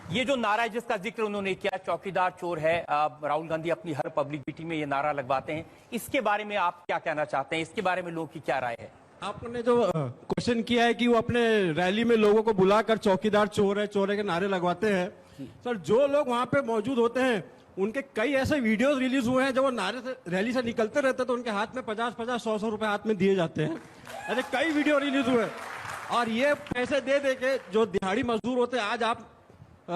ये जो नारा है जिसका जिक्र उन्होंने किया, चौकीदार चोर है, राहुल गांधी अपनी हर पब्लिक मीटिंग में ये नारा लगवाते हैं, इसके बारे में आप क्या कहना चाहते हैं? इसके बारे में लोगों की क्या राय है? आपने जो क्वेश्चन किया है कि वो अपने रैली में लोगों को बुलाकर चौकीदार चोर है के नारे लगवाते हैं, सर जो लोग वहां पे मौजूद होते हैं उनके कई ऐसे वीडियोस रिलीज हुए हैं जब वो नारे से रैली से निकलते रहते तो उनके हाथ में 50-50, 100-100 रुपए हाथ में दिए जाते हैं। ऐसे कई वीडियो रिलीज हुए और ये पैसे दे दे के जो दिहाड़ी मजदूर होते हैं, आज आप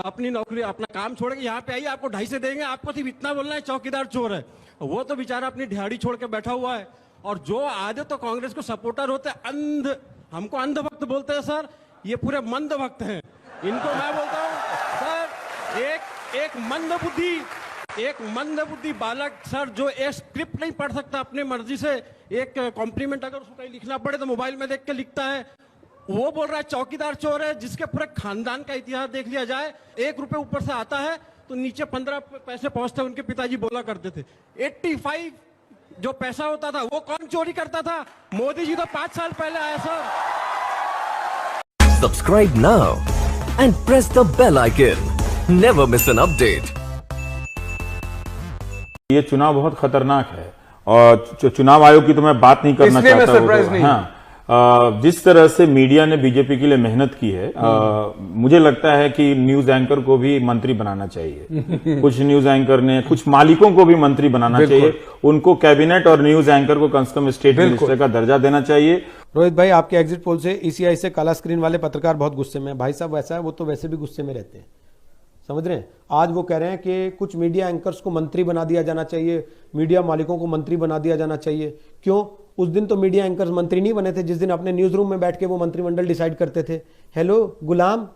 अपनी नौकरी अपना काम छोड़ के यहाँ पे आइए, आपको 250 देंगे, आपको सिर्फ इतना बोलना है चौकीदार चोर है। वो तो बेचारा अपनी दिहाड़ी छोड़ के बैठा हुआ है। और जो आधे तो कांग्रेस को सपोर्टर होते हैं, हमको अंधभक्त बोलते हैं सर, ये पूरे मंद भक्त हैं। इनको मैं बोलता हूँ सर, एक मंद बुद्धि बालक सर, जो एक स्क्रिप्ट नहीं पढ़ सकता अपनी मर्जी से, एक कॉम्प्लीमेंट अगर उसको कहीं लिखना पड़े तो मोबाइल में देख के लिखता है, वो बोल रहा है चौकीदार चोर है। जिसके पूरे खानदान का इतिहास देख लिया जाए, 1 रुपए ऊपर से आता है तो नीचे 15 पैसे पहुंचते। उनके पिताजी बोला करते थे 85 जो पैसा होता था वो कौन चोरी करता था? मोदी जी तो 5 साल पहले आए sir. Subscribe now and press the bell icon, never miss an update. ये चुनाव बहुत खतरनाक है और चुनाव आयोग की तो मैं बात नहीं करना चाहता। हाँ, जिस तरह से मीडिया ने बीजेपी के लिए मेहनत की है, मुझे लगता है कि न्यूज एंकर को भी मंत्री बनाना चाहिए। कुछ न्यूज एंकर ने, कुछ मालिकों को भी मंत्री बनाना चाहिए। उनको कैबिनेट और न्यूज एंकर को कम से कम स्टेट मिनिस्टर का दर्जा देना चाहिए। रोहित भाई, आपके एग्जिट पोल से ईसीआई से काला स्क्रीन वाले पत्रकार बहुत गुस्से में है। भाई साहब वैसा है, वो तो वैसे भी गुस्से में रहते हैं, समझ रहे हैं। आज वो कह रहे हैं कि कुछ मीडिया एंकर्स को मंत्री बना दिया जाना चाहिए, मीडिया मालिकों को मंत्री बना दिया जाना चाहिए। क्यों? उस दिन तो मीडिया एंकर्स मंत्री नहीं बने थे जिस दिन अपने न्यूज रूम में बैठ के वो मंत्रिमंडल डिसाइड करते थे, हेलो गुलाम,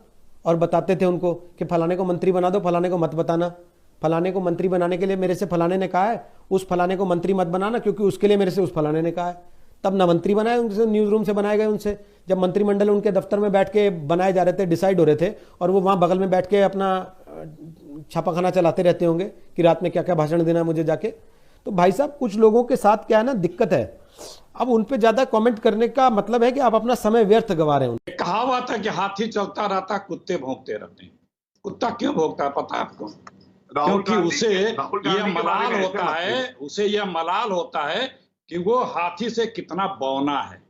और बताते थे उनको कि फलाने को मंत्री बना दो, फलाने को मत बताना। फलाने को मंत्री बनाने के लिए मेरे से फलाने ने कहा है, उस फलाने को मंत्री मत बनाना क्योंकि उसके लिए मेरे से उस फलाने ने कहा है। तब ना मंत्री बनाए उनसे, न्यूज रूम से बनाए गए उनसे। जब मंत्रिमंडल उनके दफ्तर में बैठ के बनाए जा रहे थे, डिसाइड हो रहे थे, और वो वहां बगल में बैठ के अपना छापाखाना चलाते रहते होंगे कि रात में क्या क्या भाषण देना है मुझे जाके। तो भाई साहब, कुछ लोगों के साथ क्या है ना, दिक्कत है। अब उन पे ज्यादा कमेंट करने का मतलब है कि आप अपना समय व्यर्थ गवा रहे हैं। कहावत है कि हाथी चलता रहता, कुत्ते भौंकते रहते हैं। कुत्ता क्यों भौंकता है पता है आपको? क्योंकि उसे यह मलाल होता है, उसे यह मलाल होता है कि वो हाथी से कितना बौना है,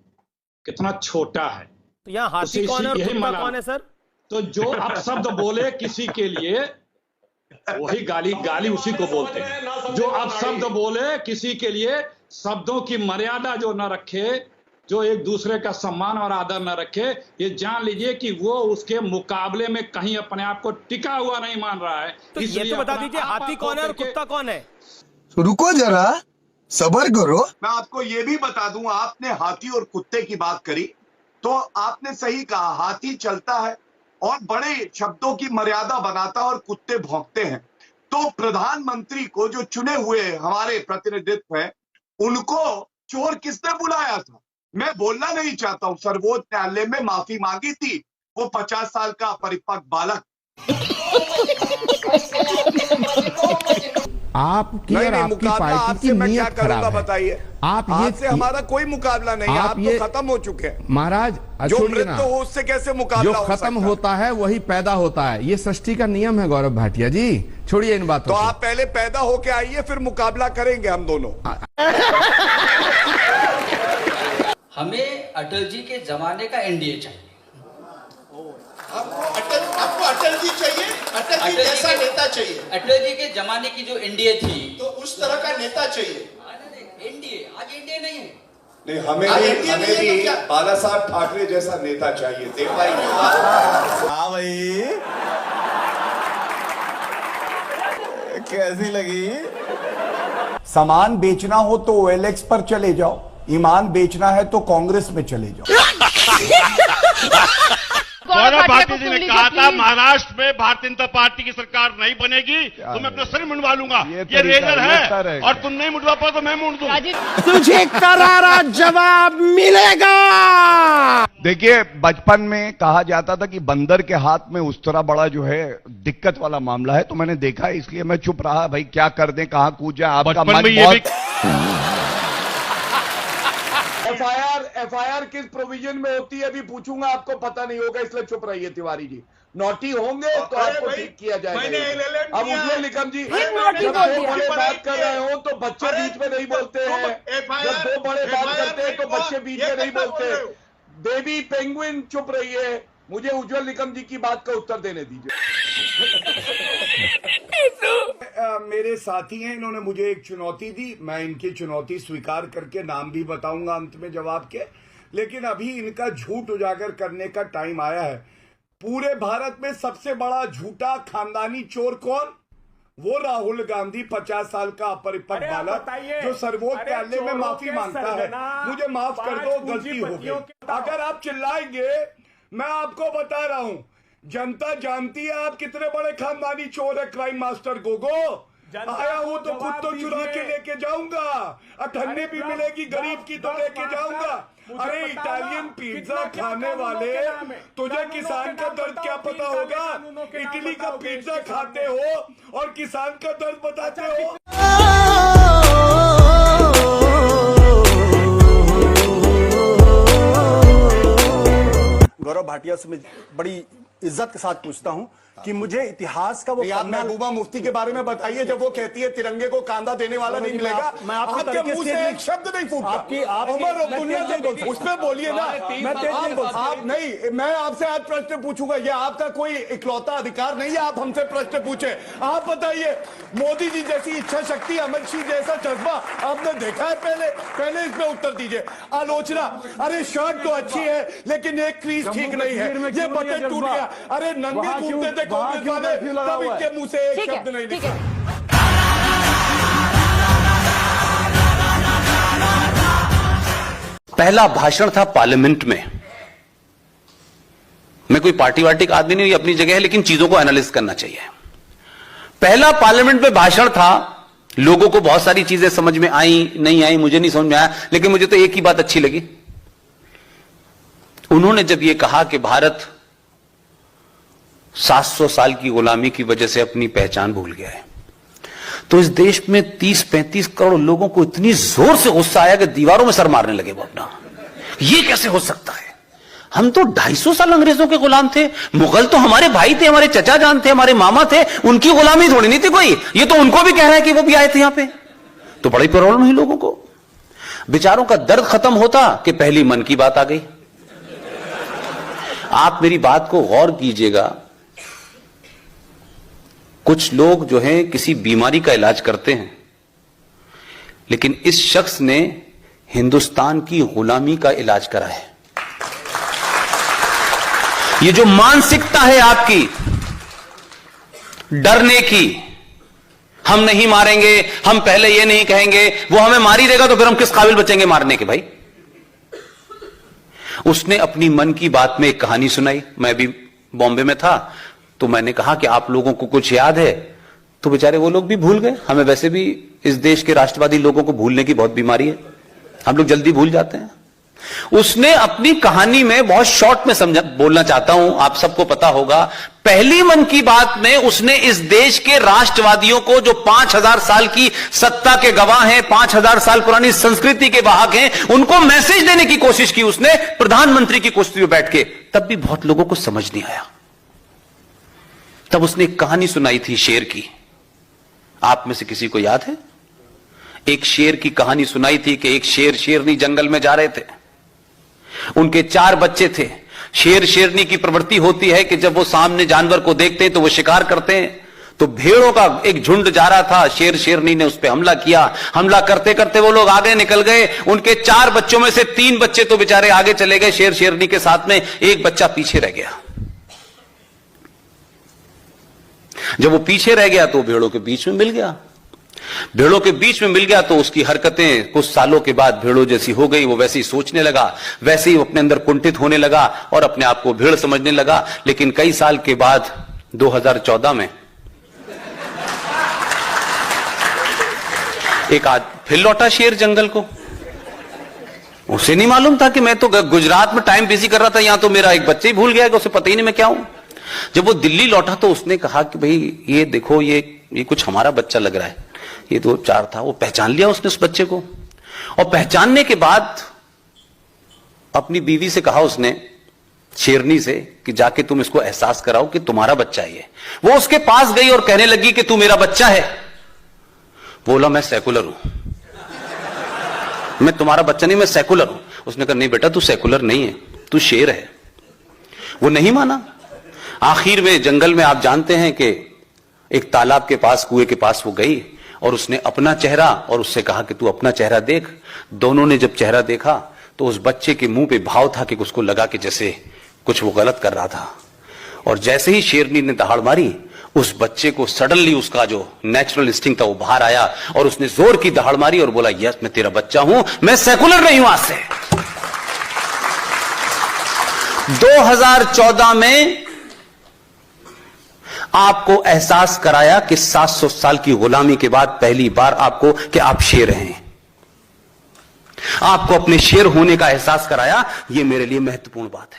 कितना छोटा है। तो यहाँ हाथी कौन है और कुत्ता कौन है सर? तो जो अपशब्द बोले किसी के लिए, वही गाली उसी को बोलते हैं। जो अपशब्द बोले किसी के लिए, शब्दों की मर्यादा जो न रखे, जो एक दूसरे का सम्मान और आदर न रखे, ये जान लीजिए कि वो उसके मुकाबले में कहीं अपने आप को टिका हुआ नहीं मान रहा है। तो ये तो बता दीजिए, हाथी कौन है और कुत्ता कौन है? रुको जरा, सबर करो। मैं आपको ये भी बता दूं, आपने हाथी और कुत्ते की बात करी तो आपने सही कहा, हाथी चलता है और बड़े शब्दों की मर्यादा बनाता है और कुत्ते भौंकते हैं। तो प्रधानमंत्री को जो चुने हुए हमारे प्रतिनिधित्व है, उनको चोर किसने बुलाया था? मैं बोलना नहीं चाहता हूं। सर्वोच्च न्यायालय में माफी मांगी थी वो 50 साल का परिपक्व बालक। आपकी और आपकी पार्टी की नीयत खराब है। बताइए, आप ये से हमारा कोई मुकाबला नहीं है। आप तो खत्म हो चुके हैं महाराज। जो मृत्यु हो उससे कैसे मुकाबला हो सकता है? जो खत्म होता है वही पैदा होता है, ये सृष्टि का नियम है गौरव भाटिया जी। छोड़िए इन बातों तो को। आप पहले पैदा होके आइए, फिर मुकाबला करेंगे हम दोनों। हमें अटल जी के जमाने का एनडीए चाहिए। आपको अटल जी चाहिए? अटल जी जैसा नेता चाहिए? अटल जी के जमाने की जो एनडीए थी, तो उस तरह का नेता चाहिए। एनडीए आज एनडीए नहीं है। नहीं, हमें भी बाला साहब ठाकरे जैसा नेता चाहिए। देख भाई, हाँ भाई, कैसी लगी? सामान बेचना हो तो OLX पर चले जाओ, ईमान बेचना है तो कांग्रेस में चले जाओ। गौरव भाटिया जी ने कहा था महाराष्ट्र में भारतीय जनता पार्टी की सरकार नहीं बनेगी तो मैं अपना सिर मुंडवा लूंगा। ये रेजर है और तुम नहीं मुंडवा पाओ तो मैं मुंड दूंगा। तुझे करारा जवाब मिलेगा। देखिए, बचपन में कहा जाता था कि बंदर के हाथ में उस तरह बड़ा जो है दिक्कत वाला मामला है, तो मैंने देखा इसलिए मैं चुप रहा। भाई क्या कर दें, कहां कूद जाए, आपका मन बहुत। एफआईआर किस प्रोविजन में होती है अभी पूछूंगा, आपको पता नहीं होगा, इसलिए चुप रहिए तिवारी जी। नोटी होंगे तो आपको ठीक किया जाएगा। अब उज्ज्वल निकम जी, नोटी जब बोल दो दिया। बड़े बात कर रहे हो तो बच्चे बीच में नहीं बोलते हैं, जब दो बड़े बात करते हैं तो बच्चे बीच में नहीं बोलते। बेबी पेंगुइन चुप रही है, मुझे उज्ज्वल निकम जी की बात का उत्तर देने दीजिए। मेरे साथी हैं, इन्होंने मुझे एक चुनौती दी, मैं इनकी चुनौती स्वीकार करके नाम भी बताऊंगा अंत में जवाब के, लेकिन अभी इनका झूठ उजागर करने का टाइम आया है। पूरे भारत में सबसे बड़ा झूठा खानदानी चोर कौन? वो राहुल गांधी, 50 साल का अपरिपक्व बालक जो सर्वोच्च न्यायालय में माफी मांगता है। मुझे माफ कर दो, गलती हो गई। अगर आप चिल्लाएंगे, मैं आपको बता रहा हूं, जनता जानती है आप कितने बड़े खानदानी चोर है। क्राइम मास्टर गोगो, आया हूं तो खुद तो चुरा के लेके जाऊंगा, अठन्नी भी मिलेगी गरीब की तो लेके जाऊंगा। अरे इटालियन पिज्जा खाने वाले, तुझे किसान का दर्द क्या पता होगा? इटली का पिज्जा खाते हो और किसान का दर्द बताते हो। गौरव भाटिया से मैं बड़ी इज्जत के साथ पूछता हूं कि मुझे इतिहास का वो महबूबा मुफ्ती के बारे में बताइए, जब वो कहती है तिरंगे को कांधा देने वाला नहीं मिलेगा। मैं आपके मुंह से एक शब्द नहीं फूटता, उसमें बोलिए ना। आप नहीं, मैं आपसे आज प्रश्न पूछूंगा, ये आपका कोई इकलौता अधिकार नहीं है आप हमसे प्रश्न पूछे। आप बताइए, मोदी जी जैसी इच्छा शक्ति, अमित शाह जैसा जज्बा आपने देखा है? पहले इसमें उत्तर दीजिए। आलोचना, अरे शर्ट तो अच्छी है लेकिन एक क्रीज ठीक नहीं है, ये बटन टूट गया। अरे नंगे घूमते थे कांग्रेस वाले, तब इनके मुंह से एक शब्द नहीं निकला। पहला भाषण था पार्लियामेंट में। मैं कोई पार्टी वार्टी का आदमी नहीं, ये अपनी जगह है, लेकिन चीजों को एनालिसिस करना चाहिए। पहला पार्लियामेंट में भाषण था, लोगों को बहुत सारी चीजें समझ में आई नहीं आई, मुझे नहीं समझ में आया, लेकिन मुझे तो एक ही बात अच्छी लगी। उन्होंने जब यह कहा कि भारत 700 साल की गुलामी की वजह से अपनी पहचान भूल गया है, तो इस देश में 30-35 करोड़ लोगों को इतनी जोर से गुस्सा आया कि दीवारों में सर मारने लगे वो अपना। ये कैसे हो सकता है? हम तो 250 साल अंग्रेजों के गुलाम थे, मुगल तो हमारे भाई थे, हमारे चचा जान थे, हमारे मामा थे, उनकी गुलामी थोड़ी नहीं थी कोई। ये तो उनको भी कह रहा है कि वो भी आए थे यहां पे। तो बड़ी प्रॉब्लम हुई लोगों को। बेचारों का दर्द खत्म होता कि पहली मन की बात आ गई। आप मेरी बात को गौर कीजिएगा, कुछ लोग जो हैं किसी बीमारी का इलाज करते हैं, लेकिन इस शख्स ने हिंदुस्तान की गुलामी का इलाज करा है। ये जो मानसिकता है आपकी डरने की, हम नहीं मारेंगे, हम पहले ये नहीं कहेंगे, वो हमें मार ही देगा तो फिर हम किस काबिल बचेंगे मारने के? भाई, उसने अपनी मन की बात में एक कहानी सुनाई। मैं भी बॉम्बे में था तो मैंने कहा कि आप लोगों को कुछ याद है? तो बेचारे वो लोग भी भूल गए। हमें वैसे भी इस देश के राष्ट्रवादी लोगों को भूलने की बहुत बीमारी है, हम लोग जल्दी भूल जाते हैं। उसने अपनी कहानी में बहुत शॉर्ट में बोलना चाहता हूं, आप सबको पता होगा, पहली मन की बात में उसने इस देश के राष्ट्रवादियों को, जो 5000 साल की सत्ता के गवाह हैं, 5000 साल पुरानी संस्कृति के वाहक हैं, उनको मैसेज देने की कोशिश की उसने प्रधानमंत्री की कुर्सी पर बैठ के। तब भी बहुत लोगों को समझ नहीं आया। तब उसने एक कहानी सुनाई थी शेर की। आप में से किसी को याद है? एक शेर की कहानी सुनाई थी कि एक शेर शेरनी जंगल में जा रहे थे, उनके 4 बच्चे थे। शेर शेरनी की प्रवृत्ति होती है कि जब वो सामने जानवर को देखते हैं तो वो शिकार करते हैं। तो भेड़ों का एक झुंड जा रहा था, शेर शेरनी ने उस पर हमला किया। हमला करते करते वो लोग आगे निकल गए। उनके 4 बच्चों में से 3 बच्चे तो बेचारे आगे चले गए शेर शेरनी के साथ में, एक बच्चा पीछे रह गया। जब वो पीछे रह गया तो भेड़ों के बीच में मिल गया। भेड़ों के बीच में मिल गया तो उसकी हरकतें कुछ सालों के बाद भेड़ों जैसी हो गई। वो वैसे ही सोचने लगा, वैसे ही अपने अंदर कुंठित होने लगा और अपने आप को भेड़ समझने लगा। लेकिन कई साल के बाद 2014 में एक आज फिर लौटा शेर जंगल को। उसे नहीं मालूम था कि मैं तो गुजरात में टाइम बिजी कर रहा था, यहां तो मेरा एक बच्चे ही भूल गया कि उसे पता ही नहीं मैं क्या हूं। जब वो दिल्ली लौटा तो उसने कहा कि भाई ये देखो, ये कुछ हमारा बच्चा लग रहा है। ये 2-4 था, वो पहचान लिया उसने उस बच्चे को। और पहचानने के बाद अपनी बीवी से कहा उसने शेरनी से कि जाके तुम इसको एहसास कराओ कि तुम्हारा बच्चा है ये। वो उसके पास गई और कहने लगी कि तू मेरा बच्चा है। बोला मैं सेकुलर हूं, मैं तुम्हारा बच्चा नहीं, मैं सेकुलर हूं। उसने कहा नहीं बेटा तू सेकुलर नहीं है, तू शेर है। वो नहीं माना। आखिर में जंगल में आप जानते हैं कि एक तालाब के पास, कुएं के पास वो गई और उसने अपना चेहरा और उससे कहा कि तू अपना चेहरा देख। दोनों ने जब चेहरा देखा तो उस बच्चे के मुंह पे भाव था कि उसको लगा कि जैसे कुछ वो गलत कर रहा था। और जैसे ही शेरनी ने दहाड़ मारी, उस बच्चे को सडनली उसका जो नेचुरल इंस्टिंक्ट था वो बाहर आया और उसने जोर की दहाड़ मारी और बोला यस मैं तेरा बच्चा हूं, मैं सेकुलर नहीं हूं आज से। 2014 में आपको एहसास कराया कि 700 साल की गुलामी के बाद पहली बार आपको कि आप शेर हैं। आपको अपने शेर होने का एहसास कराया। यह मेरे लिए महत्वपूर्ण बात है।